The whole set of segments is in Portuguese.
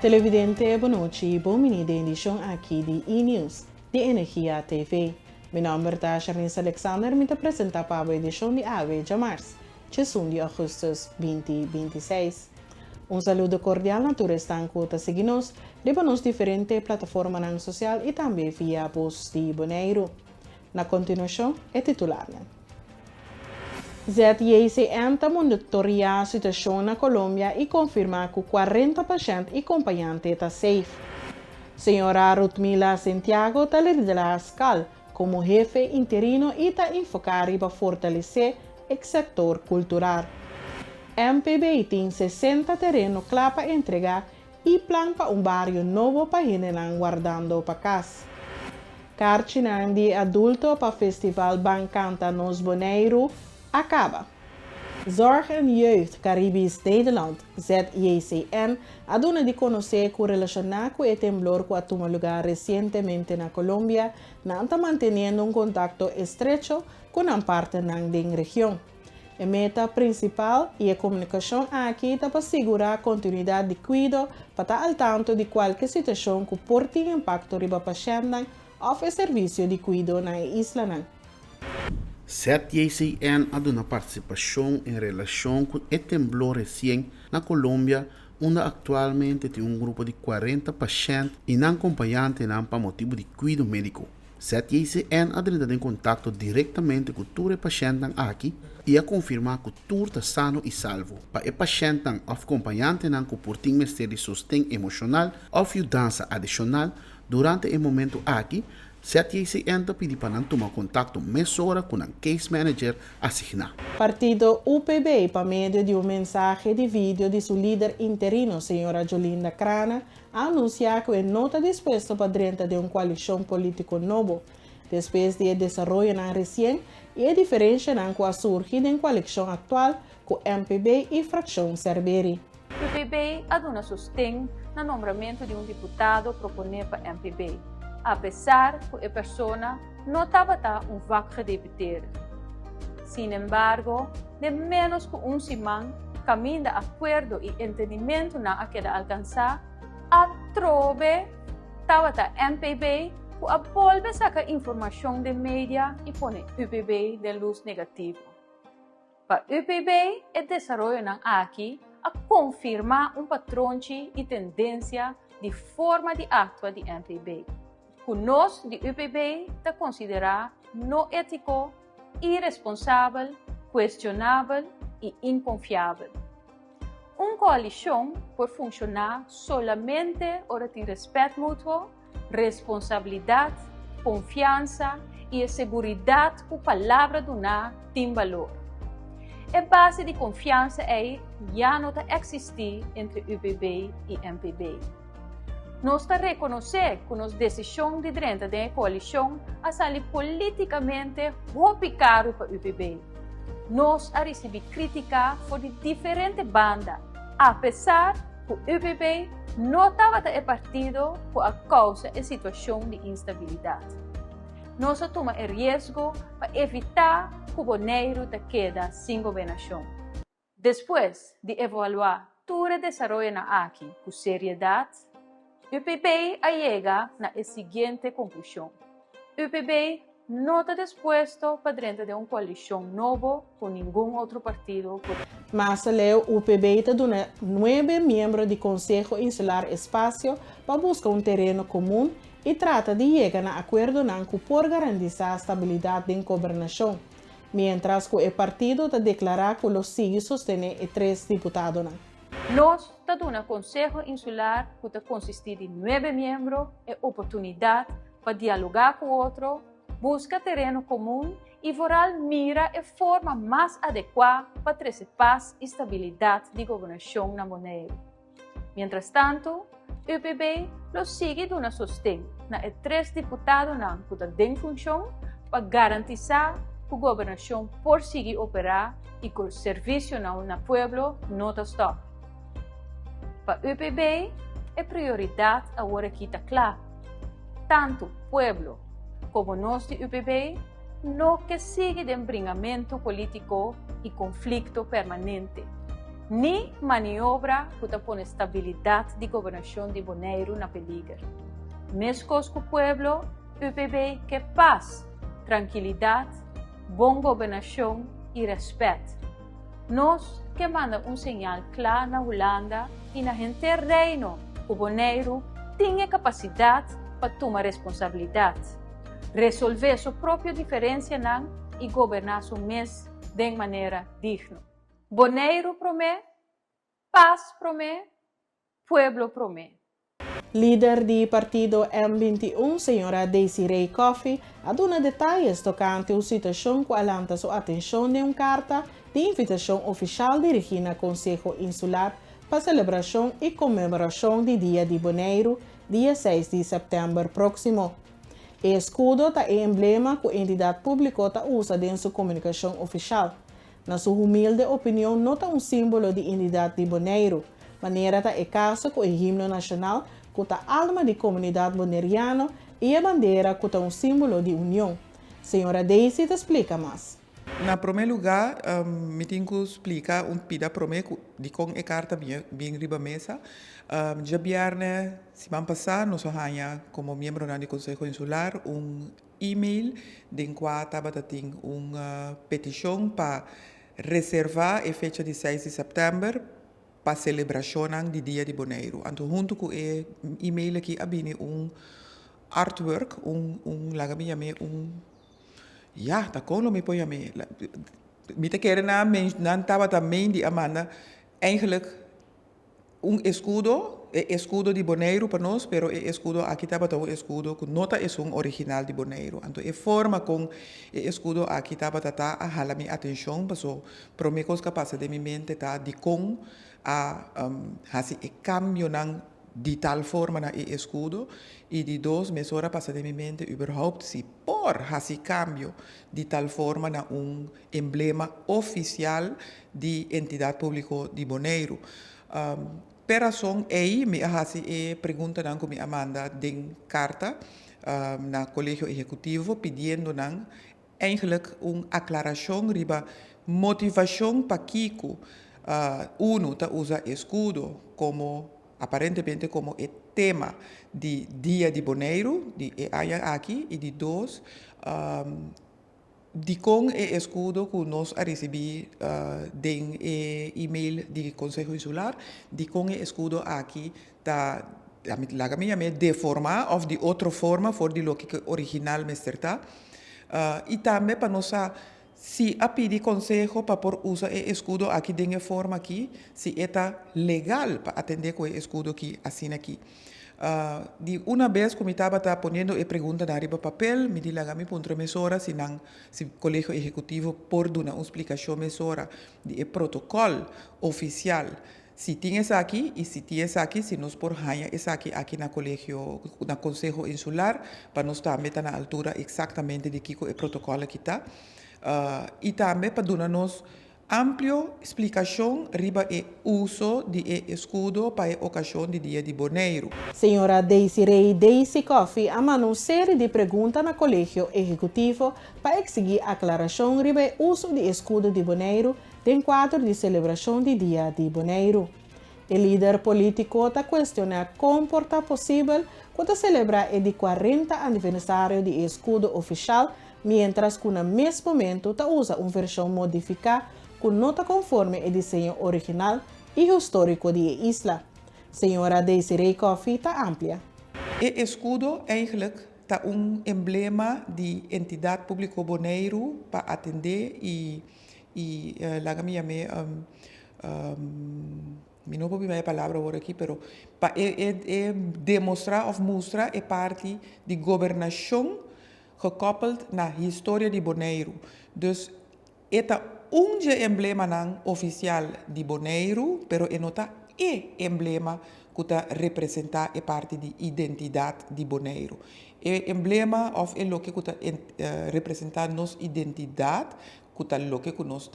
Televidente, boa noite e bom-vindo à edição aqui de E-News, de Energia TV. Meu nome é Charles Alexander e me apresento para a edição de AVE de março, 1 de agosto de 2026. Saludo cordial na todos estão a seguir-nos de nos diferentes plataformas sociais e também via post de Bonaire. Na continuação, é titular. ZICM está monitoreando a situação na Colômbia e confirma que 40% e acompanhante está safe. Senhora Rutmila Santiago está liderando a escala como jefe interino e está enfocada para fortalecer o setor cultural. MPB tem 60 terrenos claro para entregar e plano para bairro novo para Hinelang guardando para casa. Cartinang de adulto para Festival Bancanta nos Bonaire acaba. Zorg en Jeugd Caribisch Nederland, ZICN, ha dado de conocer que relacionado con el temblor que tuvo lugar recientemente en Colombia, no está manteniendo un contacto estrecho con una parte de la región. La meta principal y la comunicación aquí está para asegurar continuidad de cuidado para estar al tanto de cualquier situación que porte impacto sobre pacientes o el servicio de cuidado en la isla. ZICN ha dado participação em relação com o temblor recente na Colômbia, onde atualmente tem grupo de 40 pacientes e não acompanhantes para motivo de cuidado médico. ZICN ha entrado em contato diretamente com todos os pacientes aqui e a confirmar que tudo está sano e salvo. Para os pacientes ou acompanhantes que portem de sustento emocional ou ajudança adicional durante o momento aqui, ZICN pede para tomar contato mais hora com um case manager asignado. Partido UPB, por meio de mensagem de vídeo de seu líder interino, senhora Jolinda Crana, anunciou que não está disposto para dentro de uma coalição política nova, depois de desenvolver recente e a diferença que surge na coalição atual com MPB e fração Cerberi. O UPB ha dado sustento no nomeamento de deputado proposto para MPB. Apesar que a pessoa não estava vaga de deputado. Sin embargo, de menos que semana, caminho de acordo e entendimento na queda alcançar, a trove estava MPB que a volve sacar informação de mídia e põe UPB de luz negativa. Para UPB, o desenvolvimento aqui a confirmar patrão e tendência de forma de atuar de MPB. Que nós, de UPB, está considerado não ético, irresponsável, questionável e inconfiável. Uma coalição pode funcionar somente onde tem respeito mútuo, responsabilidade, confiança e a segurança que a palavra dona tem valor. A base de confiança já não existe entre UPB e MPB. Nós reconhecemos que as decisões de dentro da coalição são politicamente golpeadas para o UPB. Nós recebemos crítica de diferentes bandas, apesar que o UPB não estava partido por causa da situação de instabilidade. Nós tomamos o risco para evitar que o Bonaire quede sem governação. Depois de evaluar todo o desenvolvimento aqui com seriedade, o UPB chega na seguinte conclusão. O UPB não está disposto para dentro de uma coalição nova com nenhum outro partido. Mas o UPB está dando 9 membros do Conselho Insular espaço para buscar terreno comum e trata de chegar a acordo por garantizar a estabilidade da governação, mientras que o partido está declarado que los sigue sostener 3 deputados. Nós estamos no Conselho Insular que consiste de 9 membros e oportunidade para dialogar com o outro, buscar terreno comum e voral mira a forma mais adequada para trazer paz e estabilidade de governação na Bonaire. Mientras tanto, o UPB lo sigue dando sustento na 3 deputados que estão em função para garantizar que a governação por seguir operar e que o serviço no pueblo não está stop. Para o UPB, a prioridade agora aqui está clara. Tanto o pueblo como nós de UPB não que sigue de embrinhamento político e conflito permanente. ni maniobra que pone estabilidade de governação de Bonaire na peligro. Mescos com o pueblo, UPB que paz, tranquilidade, boa governação e respeito. Nós que manda sinal claro na Holanda e na gente reino, o Bonaire tem capacidade para tomar responsabilidade, resolver sua própria diferença e governar seu mês de maneira digna. Bonaire promete, paz promete, pueblo promete. Líder do partido M21, senhora Desiree Coffey, aduna detalhes tocante a situação que alanta sua atenção de uma carta de invitação oficial dirigida ao Conselho Insular para celebração e comemoração do Dia de Bonaire, dia 6 de setembro próximo. O escudo é emblema que a entidade pública usa em sua comunicação oficial. Na sua humilde opinião, nota símbolo de identidade de Bonaire, maneira é caso com o himno nacional, que é a alma da comunidade boneriana e a bandeira que é símbolo de união. Senhora Daisy te explica mais. Na primeiro lugar, me tenho que explicar pida promessa de com a carta bem riba mesa. Já viernes, semana passada, nós ganhamos como membro do Conselho Insular e-mail de qual estava tendo uma petição para reservar a fecha de 6 de setembro para a celebração do Dia de Bonaire. Então, junto com o e-mail aqui, havia artwork, ja, dat kon me põe mee. Met keren na dan tava também de Amanda eigenlijk escudo de Bonaire para nós, pero escudo aqui tava um escudo que nota é original de Bonaire. Então a forma com escudo aqui tava a hala minha atenção, passou promecos capaz de minha mente tá de com hasi e cambio nang de tal forma na escudo e de dos mesura passa de minha mente überhaupt se por esse cambio de tal forma na emblema oficial de entidade pública de Bonaire. Per razão aí me hasi pergunta nan com minha Amanda de carta na colégio executivo pedindo nan eigenlijk aclaração riba motivação para Kiko uno ta usa escudo como aparentemente como o tema de Dia de Bonaire, de aqui, e de dois, de com o escudo que nós recebemos de e-mail do Conselho Insular, de com o escudo aqui, la minha de forma ou de outra forma, for de lo que original está. E também para nós se a pedir conselho para por usar o escudo aqui de forma aqui, se é legal para atender com o escudo aqui, assim aqui. De uma vez que eu estava ponendo a pergunta na riba papel, me diz a mim para mesora se o colégio executivo por dar uma explicação mesora de protocolo oficial. Se tinha essa aqui e se tinha essa aqui, se nós por ganhar essa aqui na colégio, na Conselho Insular, para nós também estar na altura exatamente de que o protocolo que está. E também para dar-nos ampla explicação riba o uso de escudo para a ocasião do Dia de Bonaire. Senhora Desiree Daisy Coffey amana uma série de perguntas no Colégio Executivo para exigir aclaração riba o uso de escudo de Bonaire em quadro de celebração do Dia de Bonaire. O líder político está questionando como é possível que celebrar o 40 aniversário do escudo oficial, mientras que no mesmo momento está usa uma versão modificada que não está conforme o desenho original e histórico da isla. Senhora Desiree Coffey está ampla. O escudo eigenlijk está emblema de entidade pública Bonaire para atender lá minha não vou a palavra agora aqui, pero para demonstrar ou mostrar a parte de governação gekoppeld na história de Bonaire. Dus eta emblema nan oficial de Bonaire, pero enota emblema que representa a parte de identidade de Bonaire. Emblema of lo que representa nos identidade, que lo que nós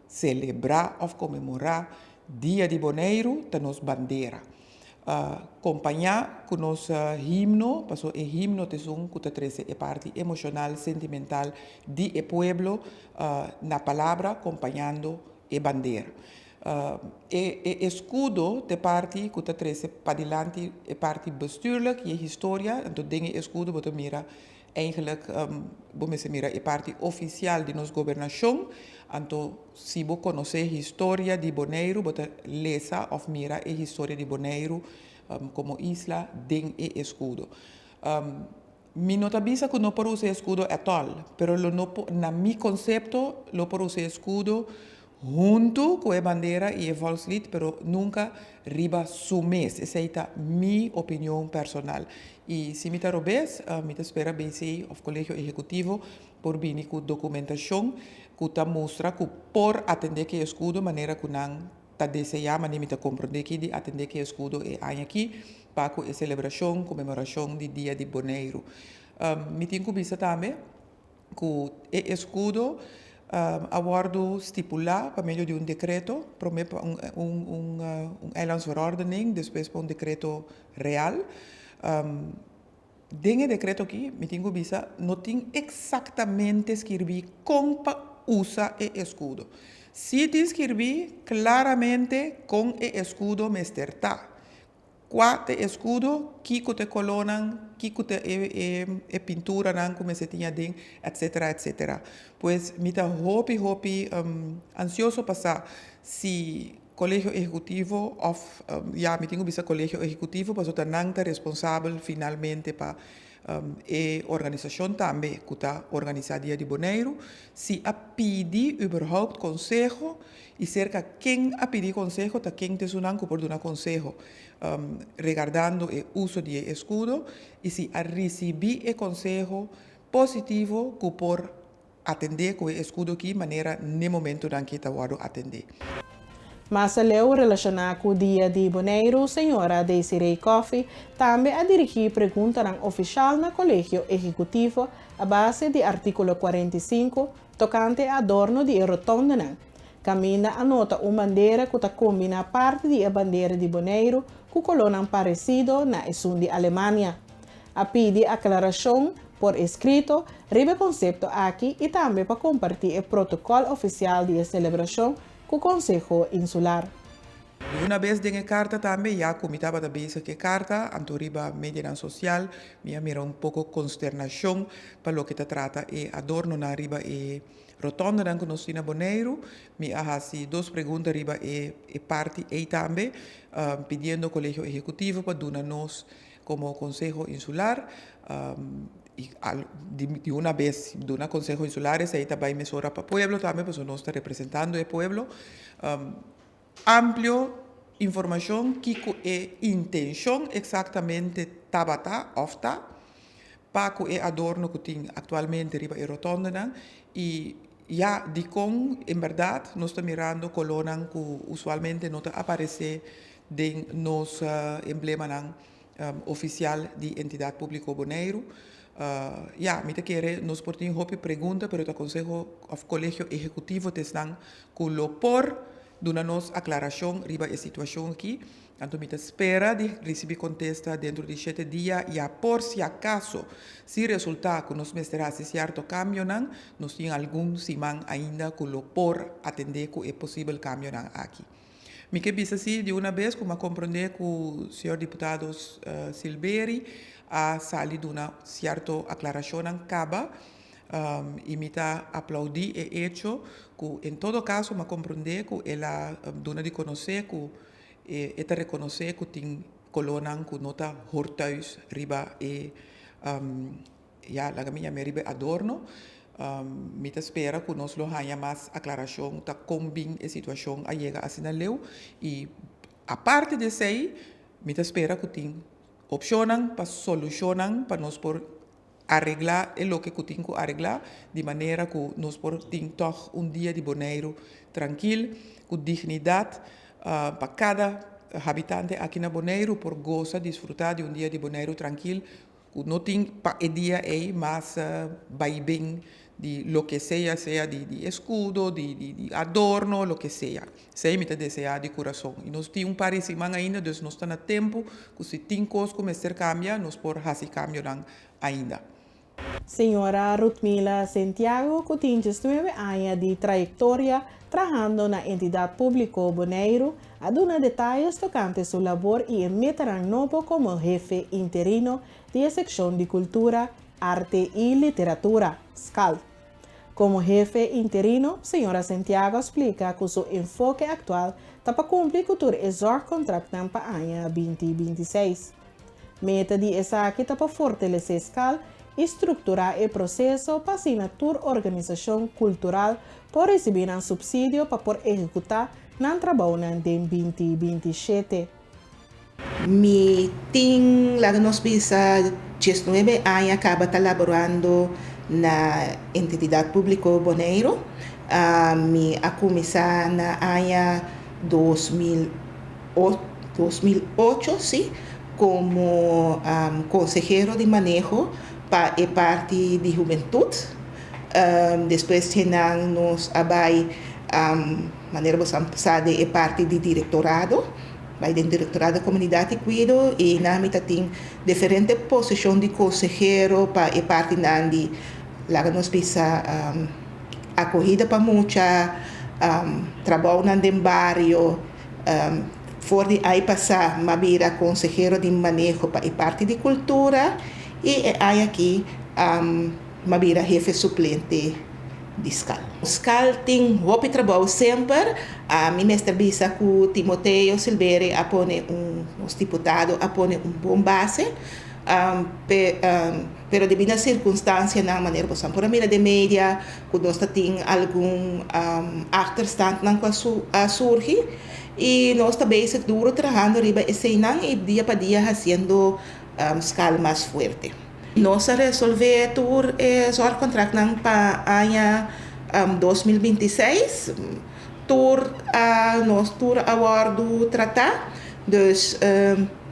celebrar ou comemorar Dia de Bonaire, nos bandeira. Acompanhar com nosso himno, porque o himno é que traz a parte emocional, sentimental do pueblo na palavra, acompanhando a bandeira. escudo de parte que está trece para diante é parte bestuurlijk, je historia, então dingen escudo bota mira eigenlijk você mira é parte oficial de nossa governação, então se você conhece a história de Bonaire, bota lesa of mira a história de Bonaire como isla den e escudo. Mi nota bisa que no por usar escudo at all, pero na mi concepto lo por usar escudo junto com a bandeira e o volkslied, pero nunca riba su mes. Essa é minha opinião personal. E se me está robês, me espera BC of Colégio Executivo por vir com documentação que está mostra que por atender que escudo, maneira que não está desejar, mas me está compreender que de atender que escudo é aqui para a celebração, comemoração do Dia de Bonaire. Me tenho que bisa também que o escudo abordo estipular por meio de decreto, primeiro eilandsverordening, depois por decreto real. Dentro decreto aqui, me tenho bisa, não tem exatamente escrever como usa o escudo. Se tem escrever claramente com o escudo me está. Quatro escudo, que te colonan, que te pintura nan como se tinha dentro, etc, etc. Pues me está hopi ansioso passar se colégio executivo of me tenho visto colégio executivo, mas eu não está responsável finalmente para a organização também que está organizada de Bonaire, se a pedir überhaupt consejo e cerca quem a pedir consejo, tá quem te sunan que por dar consejo regardando o uso de escudo e se a receber o consejo positivo que por atender com o escudo aqui maneira no momento em que está atender. Mas leu relacionado com o Dia de Bonaire, senhora Desiree Coffey também a dirigir perguntas ao oficial no Colégio Executivo a base do artículo 45, tocante a adorno de rotonda. Camina anota uma bandeira que combina parte da bandeira de Bonaire com colônia parecido na sul de Alemanha. A pede aclaração por escrito, ribe conceito aqui e também para compartilhar o protocolo oficial de celebração com o Conselho Insular. Uma vez dengue carta também, já comitava da vez que carta, antoriba mídia social, mira pouco consternação para o que te trata e adorno na riba e rotonda dan nós na Bonaire, me ahasi duas perguntas riba e parte e também pedindo ao Colégio Executivo para dar nós como Conselho Insular de uma vez de um Conselho Insular aí também mesura para o pueblo também, porque nós está representando o pueblo amplio informação que é intenção exatamente tabata ofta para que o adorno que tem atualmente riba e rotonda e já de com em verdade nós estamos mirando colônia que usualmente não aparece em nosso emblema oficial de entidade pública Bonaire. Me quer nós portamos uma pergunta, pero o Conselho of Colégio Executivo estão com o por dando-nos aclaração riba a situação aqui. Então, me espera de receber contesta dentro de 7 dias e por se acaso, se resultar que nós mesterás certo cambio, nós temos algum simão ainda que o por atender que é possível cambio aqui. Me que bisa assim de uma vez, como compreender que o senhor deputado Silveri a salido uma certa aclaração acaba e me está aplaudir o hecho que em todo caso me compreender que ela dona de conhecer que ela reconhecer que tem colônia que não está hortuis riba e la minha riba adorno me espera que nós lo haya mais aclaração tá combin a situação a chega assim na leu e a parte de sei me espera que tem opcionam para solucionam para nós por arreglar o que tem que arreglar de maneira que nós por tem toch dia de Bonaire tranquilo com dignidade para cada habitante aqui na Bonaire por gozar desfrutar de dia de Bonaire tranquilo que não tem para o dia aí mas vai bem de lo que sea de escudo, de adorno, lo que sea. Sei me desejar de coração. E nós temos par de semana ainda, então nós estamos no tempo que se tem coisas que começar a cambiar, nós por fazer cambio ainda. Señora Rutmila Santiago, que tiene 9 años de trayectoria trabajando en la entidad pública Bonaire, ha dado detalles tocante su labor y meterán nuevo como jefe interino de sección de Cultura, Arte y Literatura, SCAL. Como jefe interino, señora Santiago explica que su enfoque actual está para cumplir con el contrato para el año 2026. Meta de esa que está para fortalecer SCAL e estruturar o processo para assinatura organização cultural por receber um subsídio para por executar no trabalho em 2027. Mi ting lá nos bisa 19 anos acaba trabalhando na entidade pública Bonaire. Mi a começar na ano 2008, sim, como consejero de manejo para a parte de juventude. Depois temos abai maneira você passar de parte de diretorado, vai do diretorado da comunidade cuido e na mita tem diferentes posições de consejero para a parte de lá nós pisa acolhida para muita trabalho no barrio for de aí passar mabira consejero de manejo para a parte de cultura e aí aqui mabira jefe suplente de SCAL. SCAL tem outro trabalho sempre. A ministra bisa com Timoteo Silveira apone os deputados apone bom base. Pero devido à circunstância na maneira que por a mira de média quando nós tem algum achterstand não surge e nós também se duro trabalhando riba esse não e dia para dia fazendo SCAL mais forte. Nós resolver tur o contrato não para ano 2026 nós awardo tratar dus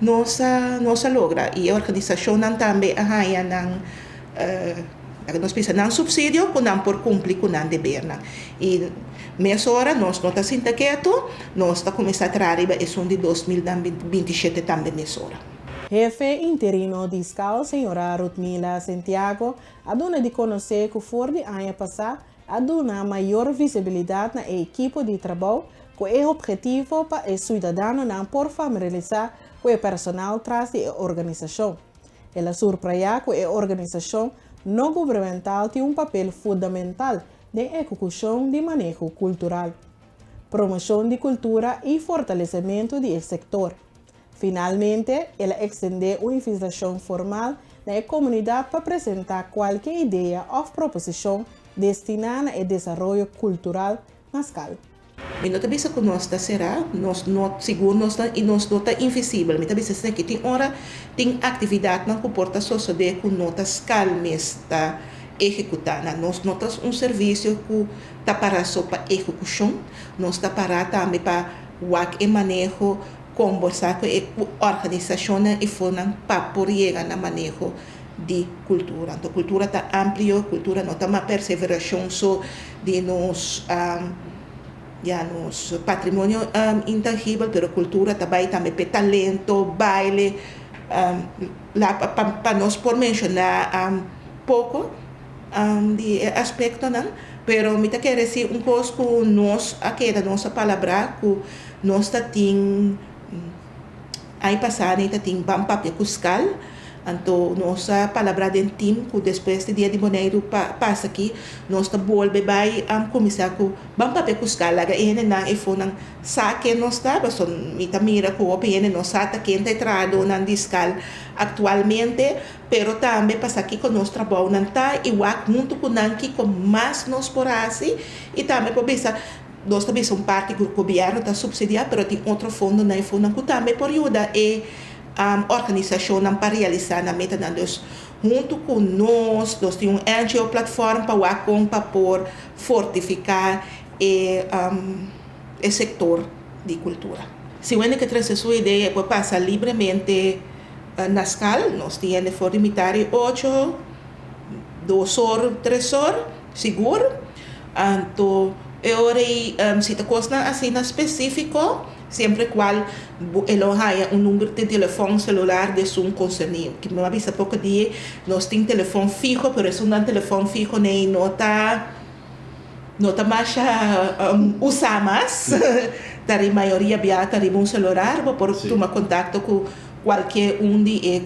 nossa logra e a organização não também arranha não nós precisamos de subsídio que não por cumprir com não dever e nessa hora nós não está sendo quieto nós está começando a trabalhar de 2027 também nessa hora. Jefe interino de SCAL, señora Rutmila Santiago, ha dado de conhecer que for de ano passado ha dado maior visibilidade na equipe de trabalho com o objetivo para o cidadão não por familiarizar com o personal atrás da organização. Ela surpreende que a organização não governamental tem papel fundamental na execução de manejo cultural, promoção de cultura e fortalecimento do setor. Finalmente, ela extende uma invitação formal na comunidade para apresentar qualquer ideia ou proposição destinada ao desenvolvimento cultural na SCAL. Eu não penso que nós será, nós não seguro nós e nós não está invisível. Eu penso que tem hora tem atividade não comporta só de que nós SCAL está executando. Nós não temos serviço que está para só para execução, nós está para também para o manejo conversar com a organização e foram para poder chegar no manejo de cultura. Então, a cultura está ampla, a cultura não está uma perseveração só de nos patrimônio intangível, mas a cultura também tem talento, baile, para nós por mencionar pouco de aspecto, não? Pero me quer dizer coisa que nós aqui da nossa palavra que nós tem aí passar ainda tem bom papel cuscal então nossa palavra de time que depois do dia de Bonaire passa aqui nós tá volve vai começar com bom papel cuscal lá ele não e foi não saque nós tá só mira com o PN nós tá que entra entrado na discal atualmente pero também passa aqui com nosso trabalho não tá igual muito com nanki com mais nós por assim e também por bisa nós também somos parte do governo está subsidiar, mas tem outro fundo na fundo que também por ajuda a organização para realizar na meta nós junto com nós temos NGO plataforma para por fortificar o setor de cultura. Se o que traz a sua ideia pode passar livremente na SCAL, nós temos for limitar 8, 2 horas, 3 horas, seguro. Então, se te custa assim específico, Sempre qual elo haya un número de teléfono celular de su concernido. Que me avisa pouco dia, nós tem telefone fijo, pero es un telefone fijo nem não tá mais usar mais. Tari maioria biata de um celular, por tomar contato com qualquer de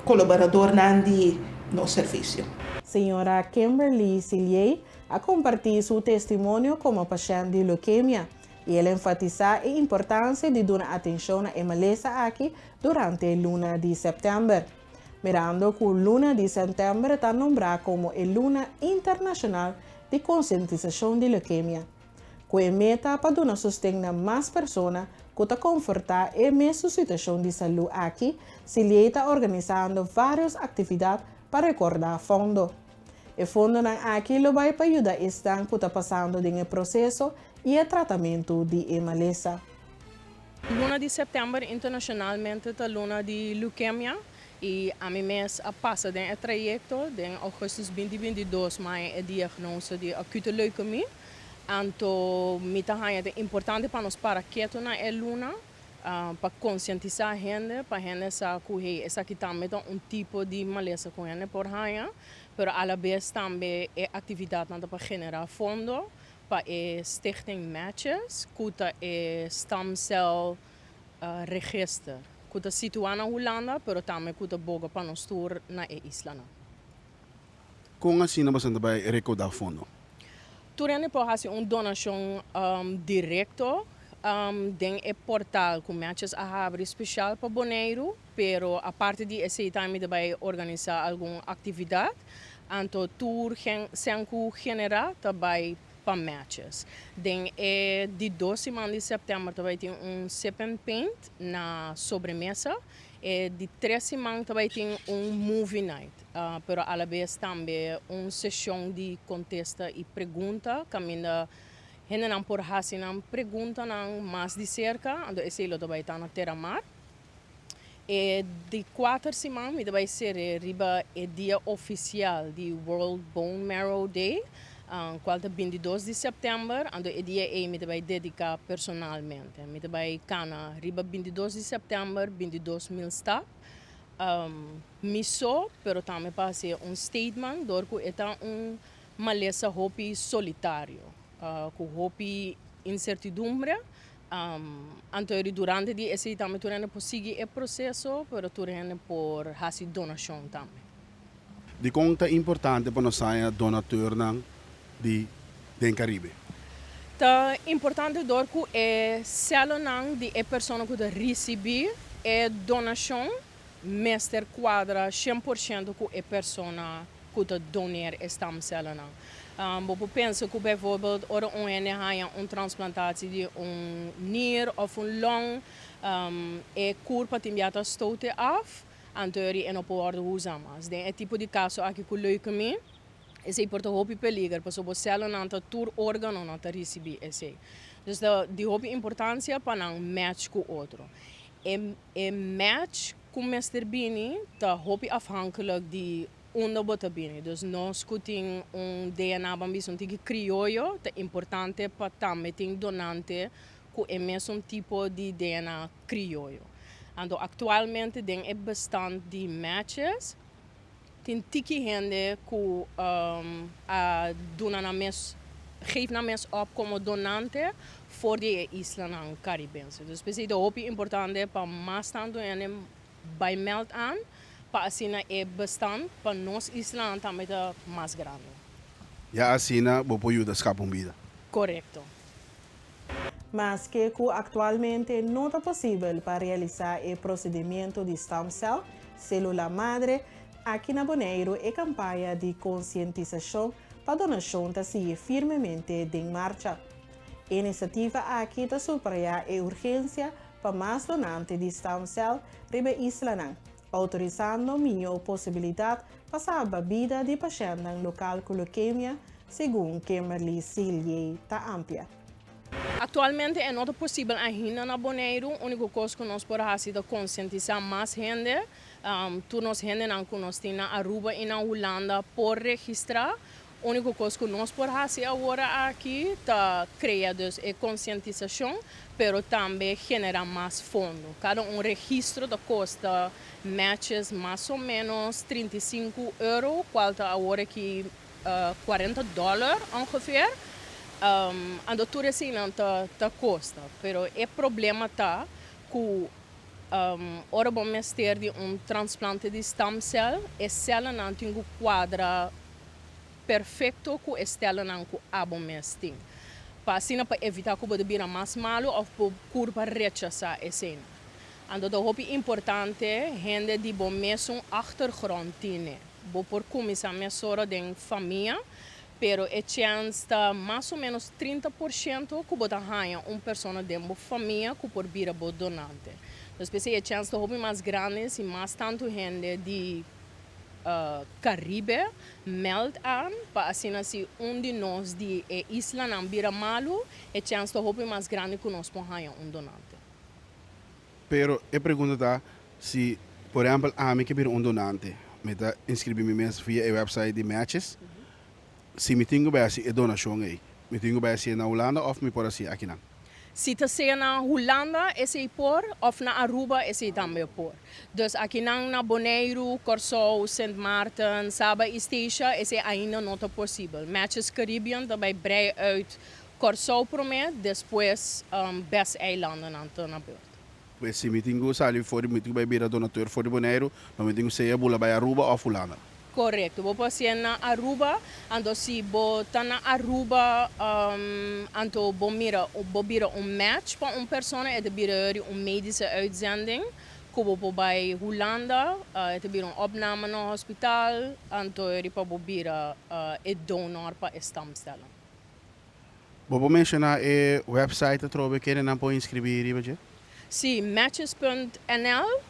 colaborador nandi no serviço. Senhora Kimberly Sillier a compartir seu testemunho como paciente de leuquemia e ela enfatiza a importância de dar atenção à maleza aqui durante a luna de setembro. Mirando que a luna de setembro está nombrada como a luna internacional de conscientização de leuquemia, com a meta para dar sustento a mais pessoas que estão confortar a mesma situação de saúde aqui, Sillier está organizando várias atividades para recordar fundo. O fundo aqui vai para ajudar a estão que está passando no processo e o tratamento de maleza. Luna de setembro internacionalmente é a luna de leuquemia e a mim mês passa o trajeto em agosto 2022 mais a diagnose de acute leucemia. Então, é importante para nós para que na luna para conscientizar a gente, para a gente saber que essa aqui também é tipo de maleza com a gente por aí, mas a la vez também é atividade para generar fundo para stichting matches, que é stem cell register, que é situado na Holanda, mas também que é boga para nós tour na Islândia. Como assim nós vamos recordar fundo? Turene pode fazer uma donação direta tem o portal com matches a abrir especial para Bonaire, pero a parte de esse time vai organizar alguma atividade, então tour sem generar também para matches. Tem de 12 de setembro também tem sip and paint na sobremesa. De 3 semanas também tem movie night, pero a la vez também sessão de contesta e pergunta, caminha gente não por fazer não pergunta não mais de cerca, então esse lo também está na Terra-Mar. De 4 semanas vai ser riba o dia oficial de World Bone Marrow Day, qual é 22 de setembro, então o dia me vai dedicar personalmente. Me vai cana riba 22 de setembro, 22 mil staff. Miso, pero também para ser statement, dorco é maleza hobby solitário. Com hobby incertidumbre, então durante esse também turene por seguir o processo, pero turene por fazer donação também. De conta importante para nós ser donateur de Caribe. Tá importante dorco é seleção de a pessoa que recebe a donação, mestre quadra 100% com a pessoa que donar stem cellen. Eu penso que, bijvoorbeeld, ora een transplantatie de nier of long, curva timbiata stoten af, en teorie en op orde huzamas. Het type de caso aqui com leucemia, é importante hopi peliger, para o célula não ter tur órgão não ter receber esse. Então, de hopi importância para não match com outro. Match com Mr. Bini, tá hopi afhankelijk de onde bota bem. Dus nós que tem DNA bambis um tique criollo, é importante para também ter donante com o mesmo tipo de DNA criollo. Então, atualmente tem bastante de matches. Tem tique gente que dona na mes geeft na mes op como donante voor de Island Caribense. Dus het is ook importante para mais tanto en bij meld aan. Para assim é bastante para nós Islândia também é mais grande. Já assim, vou poder escapar vida. Correto. Mas que atualmente não é possível para realizar o procedimento de stem cell, célula madre, aqui na Bonaire e campanha de conscientização para donação está se firmemente em marcha. A iniciativa aqui está subrayar a urgência para mais donantes de stem cell riba Islândia, autorizando melhor possibilidade para salvar a vida de pacientes local com leucemia, segundo Kimberly Sillier, está ampla. Atualmente é não possível ainda na Bonaire, a única coisa que nós podemos fazer é conscientizar mais gente, todos os gente que nós temos na Aruba e na Holanda por registrar única coisa que nós podemos fazer agora aqui é criar conscientização, mas também generar mais fundo. Cada registro da custa matches mais ou menos 35 euro, qual está agora aqui $40 ongeveer. En de toerusting te custa, pero o problema está que ora vamos ter de transplante de stamcel e cella não tem um quadro perfeito que estela não que abomens tem. Para assim para evitar que você vira mais malo ou por curva rechazar esse. En dat is importante, gente die bo mesmo achtergrond tiene. Bo por começar mesora de família, pero a chance está mais ou menos 30% que bota ganha pessoa de uma família que por vira bo donante. Então, a chance de hobby mais grande e mais tanto gente de Caribe meld aan, para assim de nós de isla não vira malo, a chance de hobby mais grande que nós por ganha donante. Pero eu pergunto tá, se, por exemplo, a mim que vira donante, me dá inscrever-me mesmo via a website de matches, se me tenho bem assim, é donação aí. Me tenho bem assim na Holanda ou me pode assim aqui não? Se você na Holanda, esse por, ou na Aruba, esse também por. Dus aqui na Bonaire, Curaçao, Sint Maarten, Saba e Statia, esse ainda não é possível. Matches Caribbean, daarbij brei uit Curaçao primeiro, depois best eilanden na beurt. Pois se me tenho sair fora, me tenho bem donateur fora de Bonaire, não me tenho sair bula bei Aruba ou Holanda. Correto, vou passar na Aruba, então se botar na Aruba, então vou mira match para pessoa, é de medische uitzending, que vou bij Holanda, é de opname no hospital, então é para donor para stamcellen. Vou mencionar a website trouxe que não pode inscrever, Ribaje? Sim, matches.nl.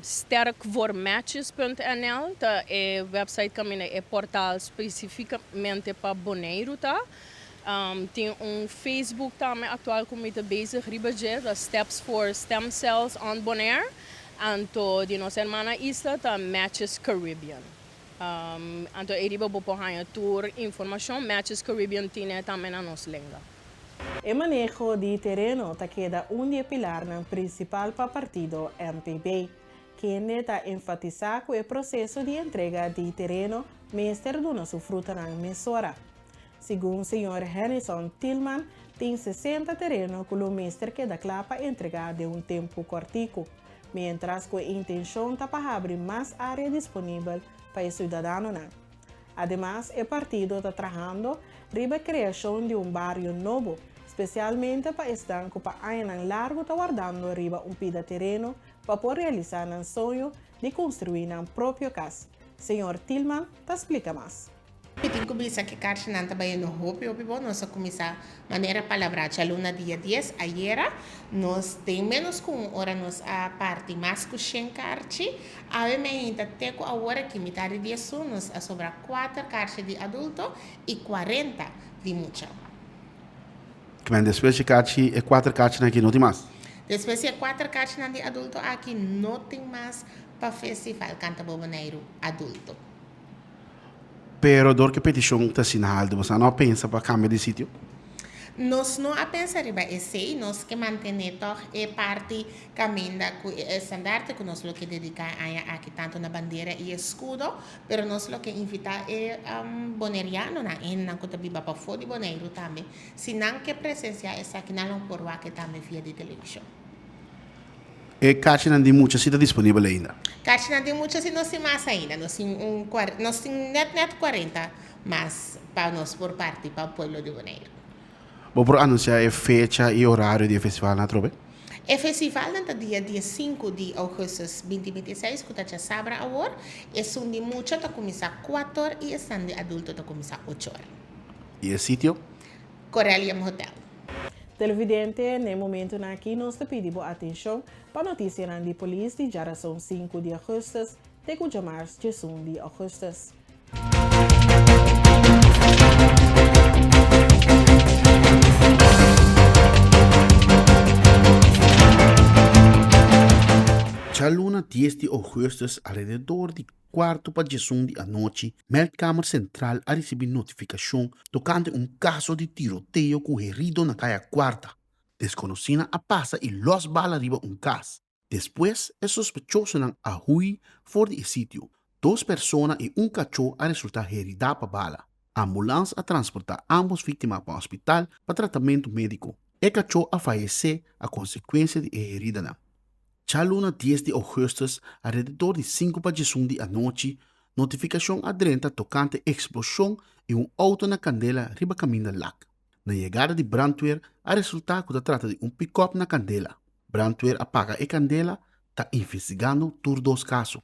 Sterkvoormatches.nl, é website que é portal especificamente para Bonaire, tá? Tem Facebook também atual que está bezig, Ribaje, Steps for Stem Cells on Bonaire, e de nossa irmã isla tá Matches Caribbean. Então eriba bopo hanya tour informação Matches Caribbean tem também na nossa língua. O manejo de terreno queda dia pilar no principal para partido MPB, que está enfatizar o processo de entrega de terreno mestre dona sua fruta na mesora. Segundo o senhor Harrison Tillman, tem 60 terrenos que o mestre queda claro para entregar de tempo cortico, mientras que a intenção está para abrir mais área disponível para o cidadão. Además, o partido está trabalhando para a criação de barrio novo, especialmente para estar que para anos largo está guardando arriba pida terreno para poder realizar um sonho de construir uma própria casa. Senhor Tillman te explica mais. Eu tenho que dizer que a gente também no hope, nós começar maneira palavra a luna dia 10 ayer nós tem menos com hora nós a parte mais que carte a me ainda teco a hora que metade de nós a sobra 4 cartas de adulto e 40 de mucha. Que depois de carte é 4 cartas aqui não tem mais. Depois de 4 cartas de adulto aqui não tem mais para festival canta boboneiro adulto. Pero dor que petição está assinada, você não pensa para cambiar de sítio? Nós não a pensar riba esse, nós que manter toch é parte caminda com estandarte que nós lo que dedicar a aqui tanto na bandeira e escudo, pero nós lo que invitar é boneriano na en que tabi para fora de Bonaire também, se não que presença essa aqui na por lá que também via de televisão. E caixa não tem muita cita disponível ainda. Caixa não tem muita, se nós tem mais ainda, nós tem net 40, mas para nós por parte para o povo de Bonaire. Vou por anunciar a fecha e horário do festival na trobe? O festival no dia 5 de agosto de 2026, que está sábado agora, é um de mucho, está começar 4 horas e é de adulto, está começar 8 horas. E o sítio? Corellium Hotel. Televidente, no momento aqui nós te pedimos atenção para a notícia de polícia de geração 5 de agosto, de cuja março de 1 de agosto. A luna 10 de agosto, alrededor de quarto para 10 de noite, Meldkamer Central a receber notificação tocante caso de tiroteio ocorrido na calle Quarta. Desconocida a passa e los balas arriba caso. Depois, é sospechoso não a hui fora do sítio. 2 pessoas e cachorro a resultar herida para bala. A ambulância a transportar ambos vítimas para o hospital para tratamento médico. E cachorro a falecer a consequência de herida não. Já luna 10 de agosto, alrededor de 5 para 10 de noite, notificação adrenta tocante explosão e auto na Candela riba caminho da lac. Na chegada de brandweer, a resultar que trata de pick-up na Candela. Brandweer apaga a Candela, está investigando por 2 casos.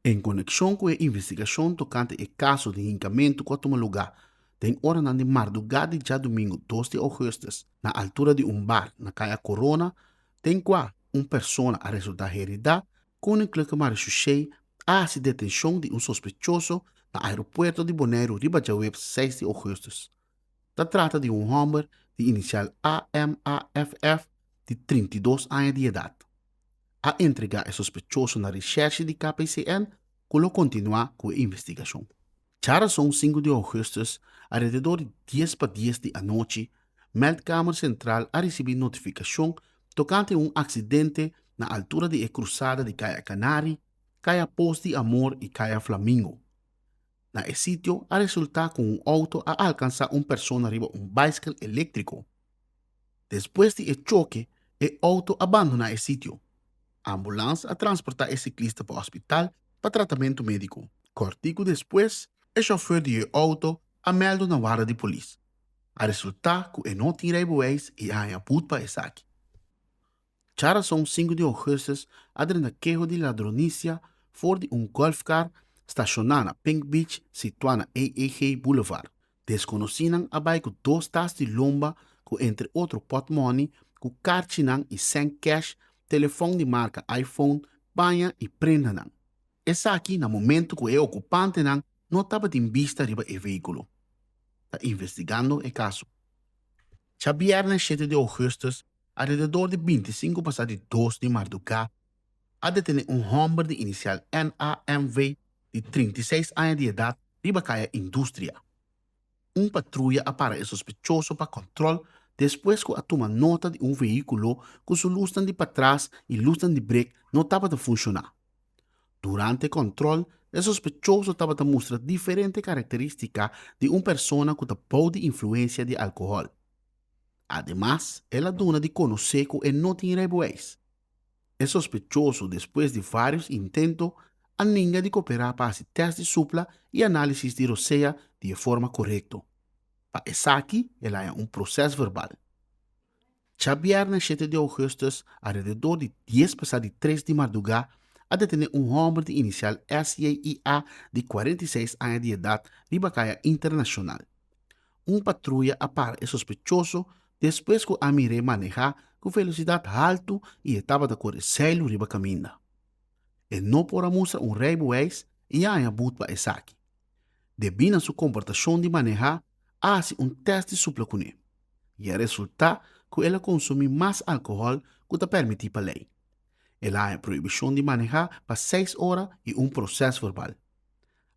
Em conexão com a investigação tocante o caso de hincamento que toma lugar, tem hora de madrugada de domingo 2 de agosto, na altura de bar na calle Corona, tem pessoa a resultar herida, koninklijke marechaussee a detenção de sospechoso no aeroporto de Bonaire, Ribajaweb, 6 de agosto. Se trata de homem de inicial AMAFF de 32 anos de idade. A entregar o sospechoso na recherche de KPCN, que continua com a investigação. Já são 5 de agosto, alrededor de 10 para 10 de noite, Meldkamer Central a receber notificação tocante acidente na altura de cruzada de Caia Canari, Caia Poste de Amor e Caia Flamingo. Na sítio, a resultar com auto a alcançar pessoa arriba bicycle elétrico. Depois de choque, o auto abandona o sítio. A ambulância a transportar o ciclista para o hospital para tratamento médico. Cortico depois, o chofer do auto a melda na vara de polícia. A resultar que não tem reiboeis e a put para saque. Já são 5 de agosto, adrena queijo de ladronícia fora de golfcar estacionado na Pink Beach, situado na AAG Boulevard. Desconheciam abaixo 2 tas de lomba, com entre outro pot money, com cartinang e sem cash, telefone de marca iPhone, banha e prenda nang. Essa aqui, no momento que o ocupante nang, não estava em vista riba o veículo. Está investigando o caso. Já viernes 7 de agosto, alrededor de 25 para 2 de madrugada, a detener homem de inicial NAMV de 36 anos de idade riba caia Indústria. Patrulha apara o sospechoso para controle depois que a toma nota de veículo que sua luz de para trás e luz de break não estava a funcionar. Durante o controle, o sospechoso estava a mostrar diferentes características de pessoa que pode influência de álcool. Además, ela dona de conhecer que não tem reiboeis. É sospechoso, depois de vários intentos, a ninguém de cooperar para fazer teste de supla e análise de roceia de forma correta. Para essa aqui, ela é processo verbal. Já viernes 7 de agosto, alrededor de 10 para 3 de madrugada, a detener homem de inicial SIA de 46 anos de idade riba caia Internacional. Patrulha apara o sospechoso depois que a mire manejar com velocidade alta e estava a correr sério riba caminho. E não por mostrar reiboeis e a but para essa aqui. Devido a sua comportação de manejar, hace teste de supla com ele. E a resulta que ela consome mais álcool que te permite para lei. Ela há proibição de manejar para 6 horas e processo verbal.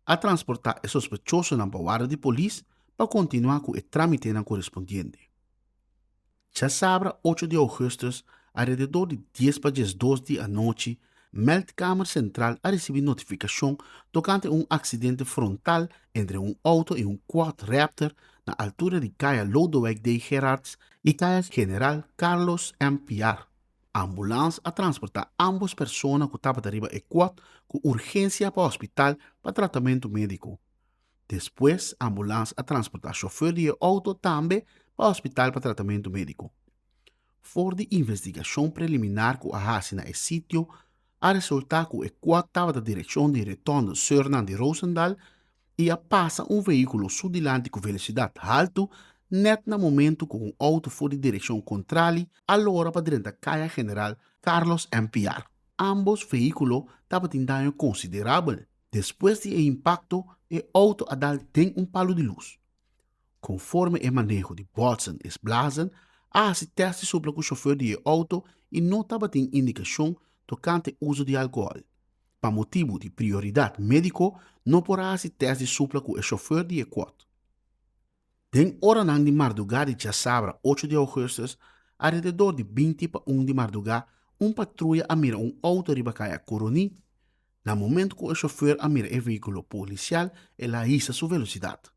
A transportar o sospechoso na guarda de polícia para continuar com o trâmite correspondente. Já sábado 8 de agosto, alrededor de 10 para 2 de noite, Meldkamer Central a receber notificação tocante acidente frontal entre auto e quad Raptor na altura de caia Lodewijk D. Gerards e caia General Carlos M. Piar. A ambulância a transportar ambas pessoas que estavam arriba e quad com urgência para o hospital para tratamento médico. Depois, a ambulância a transportar chofer de auto também para o hospital para tratamento médico. For de investigação preliminar que a hace na sítio, a resultar que o quad estava na direção de retorno Surnam de Roosendal e a passa veículo sudilante com velocidade alta, net no momento que auto foi de direção contrária, allora para dentro da caia General Carlos M. Piar. Ambos veículos estavam em dano considerável. Depois do impacto, o auto a dar tem palo de luz. Conforme o manejo de Watson e Blasen, há teste sobre o chofer do auto e não estava em indicação tocante uso de álcool. Para motivo de prioridade médico, não porá se teste supla com o chauffeur de Equot. Den hora nang de madrugada de sabra 8 de agosto, alrededor de 20 para 1 de madrugada, patrulha mira auto ribacaia Coroni. Na momento que o chauffeur mira o veículo policial, ela issa sua velocidade.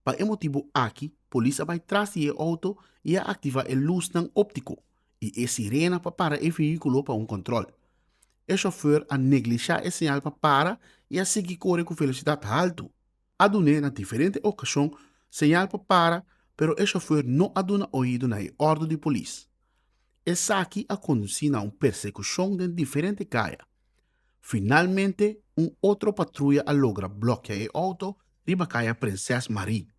Para esse motivo aqui, a polícia vai atrás de auto e ativa a luz óptico e a sirena para parar o veículo para controle. O chauffeur negligencia o sinal para parar e seguir correr com velocidade alta. Adune na diferentes ocasiões sinal para parar, pero o chauffeur não aduna ouído na ordem de polícia. Essa aqui a conduzir a persecução de diferentes caia. Finalmente, outro patrulha logra bloquear o auto riba caia Princesa Marie.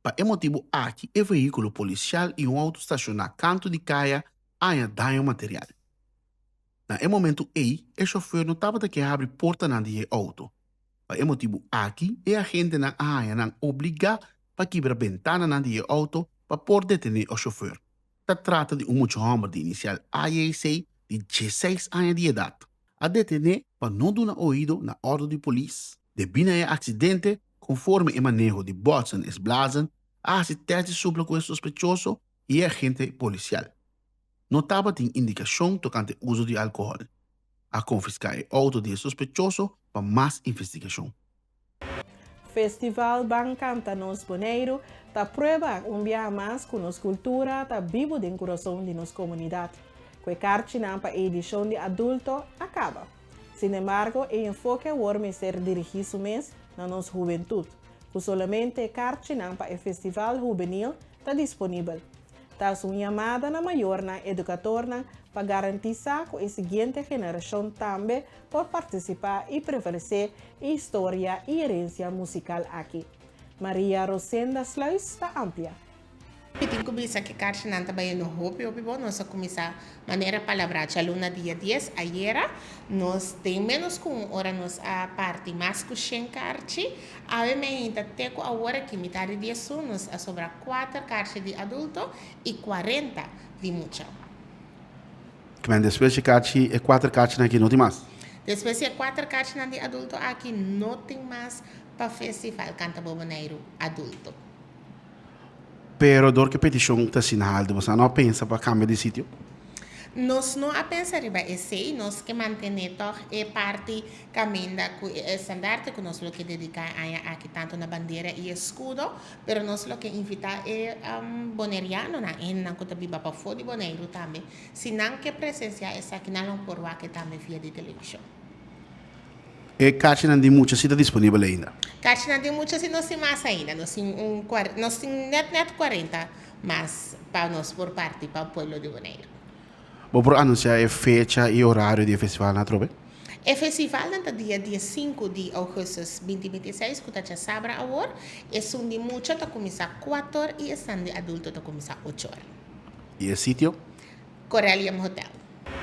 Para esse motivo aqui, o veículo policial e auto estacionado canto de caia há dano material. Na momento aí, o chauffeur não estava que abre porta na de auto. Para esse motivo aqui, o agente não obriga para quebrar a ventana na de auto para poder detener o chauffeur. Se trata de mucho homem de inicial AEC de 16 anos de idade. A detener para não dar ouído na ordem de polícia. Devido ao acidente, conforme o manejo de Botson e Blasen, há teste supla com o sospechoso e agente policial. Notava tem indicação tocante uso de álcool. A confiscar o auto de sospechoso para mais investigação. Festival Bancanta Nos Boneiro ta prueba dia mais com nos cultura ta vivo de coração de nos comunidade. Que cartinam para edição de adulto acaba. Sin embargo, o enfoque vai ser dirigido mês na nossa juventude, que solamente cartinam para o festival juvenil está disponível. Está uma chamada na maior na educadora para garantizar que a seguinte geração também pode participar e prevalecer a história e herência musical aqui. Maria Rosenda Sluis está amplia. Pitin começa que cartinam também no hopi nós começa maneira palavra aluna dia 10 ayer nós tem menos com hora nós a parte mais que carti a ainda até com a hora que metade de isso nós a sobra 4 carti de adulto e 40 de mucha. Que depois de carti e 4 carti aqui não tem mais. Depois de 4 carti de adulto aqui não tem mais para festival canta boboneiro adulto. Pero dor que petição está assinada, você não pensa para cambiar de sítio? Nós não a pensar riba esse, nós que manter é parte caminda com estandarte que nós lo que dedicar a aqui tanto na bandeira e escudo, pero nós lo que invitar é boneriano na en que tabiba para fora de boneiro também, se não que presença essa aqui na por que também via de televisão. E Caixa de muita está disponível ainda? Caixa de muita se não se mais ainda, nós tem net 40, mas para nós por parte para o povo de Boneiro. Vou por anunciar a fecha e horário do festival na trobe? O festival é dia 5 de agosto de 2026, que está sabra agora, e são de muita está começar 4 horas e são de adulto está começar 8 horas. E o sítio? Corellium Hotel.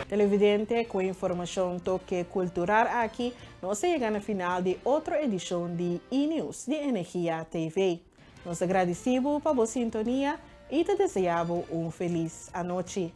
Televidente, com informação toque cultural aqui, nós chegamos no final de outra edição de E-News de Energia TV. Nós agradecemos por a sintonia e te desejamos feliz noite.